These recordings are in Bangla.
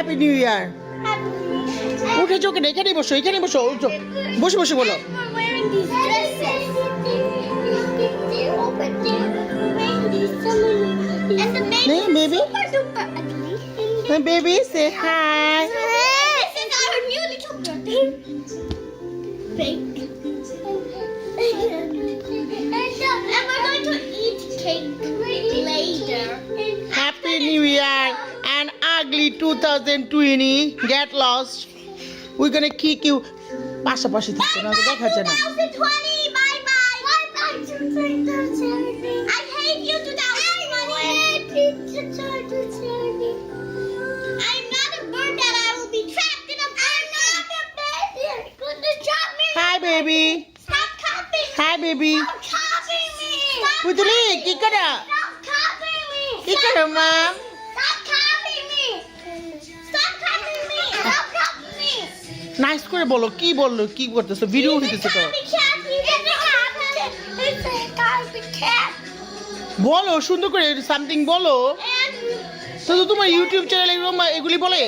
Happy new year. উঠে চোখে এখানে বসো, এখানে বসো, বসে বসে বলো। Baby, baby, say hi. This is our new little brother. Fake. And we're going to eat cake later. Happy New Year and ugly 2020. Get lost. We're gonna kick you. পাশাপাশি থাকছে না, দেখা যাচ্ছে না। 2020, bye bye. Bye bye 2020. I hate you 2020. I hate you 2020. I'm not a bird that I will be trapped in a bird. I'm not a bird. You're going to trap me. Hi baby. Stop copying me. Hi baby. Stop copying me. Putuli কি করে? Stop copying me. কি করে মাম? Stop copying me. Stop copying me. Stop copying me. Nice করে বলো, কি বললো, কি করতেছো? ভিডিও হইতেছে তো। বলো সুন্দর করে সামথিং বলো। তো তোমার ইউটিউব চ্যানেল এগুলি বলে?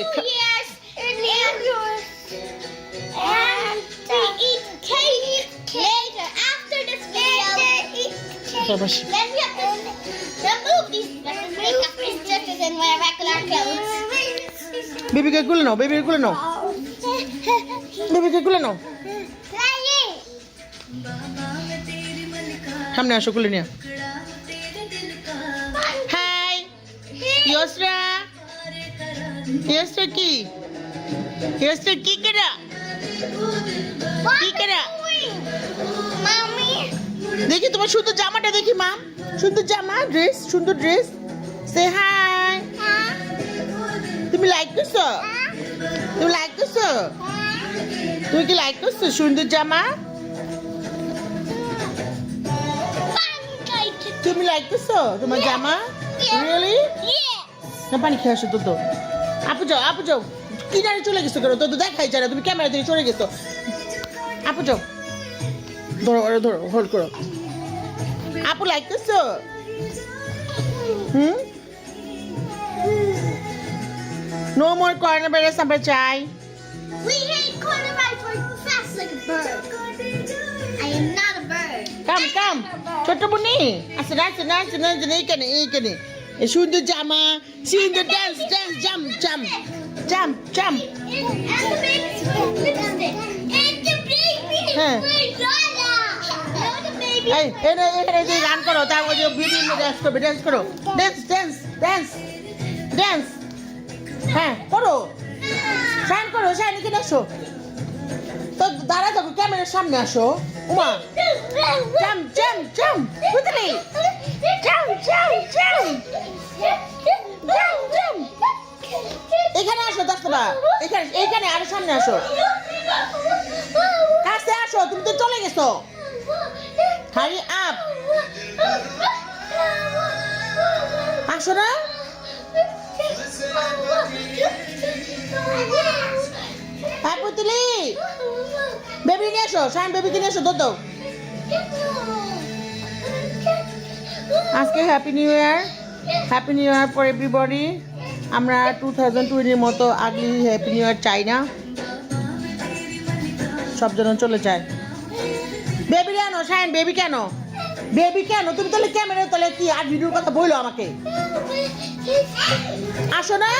বেবিকে গুলে নাও, বেবিকে গুলে নাও, বেবিকে গুলে নাও। সামনে আসো, গুলে নিয়ে। হাই ইয়সরা, ইয়সরা কি, ইয়সরা কি করা, কি করা? দেখি তোমার সুন্দর জামাটা দেখি মাম, সুন্দর জামা, ড্রেস, সুন্দর ড্রেস। সে হাই। তুমি লাইক করছো? তুমি লাইক করছো? তুমি কি লাইক করছো সুন্দর জামা? তুমি লাইক করছো তোমার জামা? রিয়েলি? না পানি খেয়ে আসো তো। আপু যাও, আপু যাও। কিনারে চলে গেছো কেন? তো দেখাই যায় না, তুমি ক্যামেরা থেকে চলে গেছো। আপু যাও, ধরো, আরে ধরো, হোল্ড করো। আপু লাইক করছো? নো মোর coronavirus আমরা চাই। We hate coronavirus. We're fast like a bird. I am not a bird. কাম কাম ছোট বুনি আসে নাচে নাচে নাচে এইখানে এইখানে এই সুন্দর জামা, সুন্দর dance dance, jam jam jam jam. And the baby's lipstick. And the baby. Huh. Lola. No, the baby. এই এনে এখানে যে গান করো, তার ওই যে ভিডিও ডান্স করবে, ডান্স করো, ডান্স ডান্স ডান্স ডান্স। হ্যাঁ করো, শাইন করো, শাইন এখানে আসো। তো দাঁড়া থাকো, ক্যামেরার সামনে আসো। উমা জাম জাম জাম, বুঝলি? জাম জাম জাম জাম জাম। এখানে আসো দশটা, এখানে এইখানে আরো সামনে আসো, কাছে আসো। তুমি তো চলে গেছো। হারি আপ, আসো না। হ্যাঁ পুতুলি, বেবি নিয়ে আসো, শাইন বেবিকে নিয়ে আসো, দৌড়। আজকে happy new year, happy new year for everybody. আমরা 2020-র মতো আগলি হ্যাপি নিউ ইয়ার চাই না, সব জন চলে যায়। বেবি কেন শাইন, বেবি কেন, বেবি কেন? তুমি তাহলে ক্যামেরা তাহলে কি আর ভিডিওর কথা বললো আমাকে? আসো না।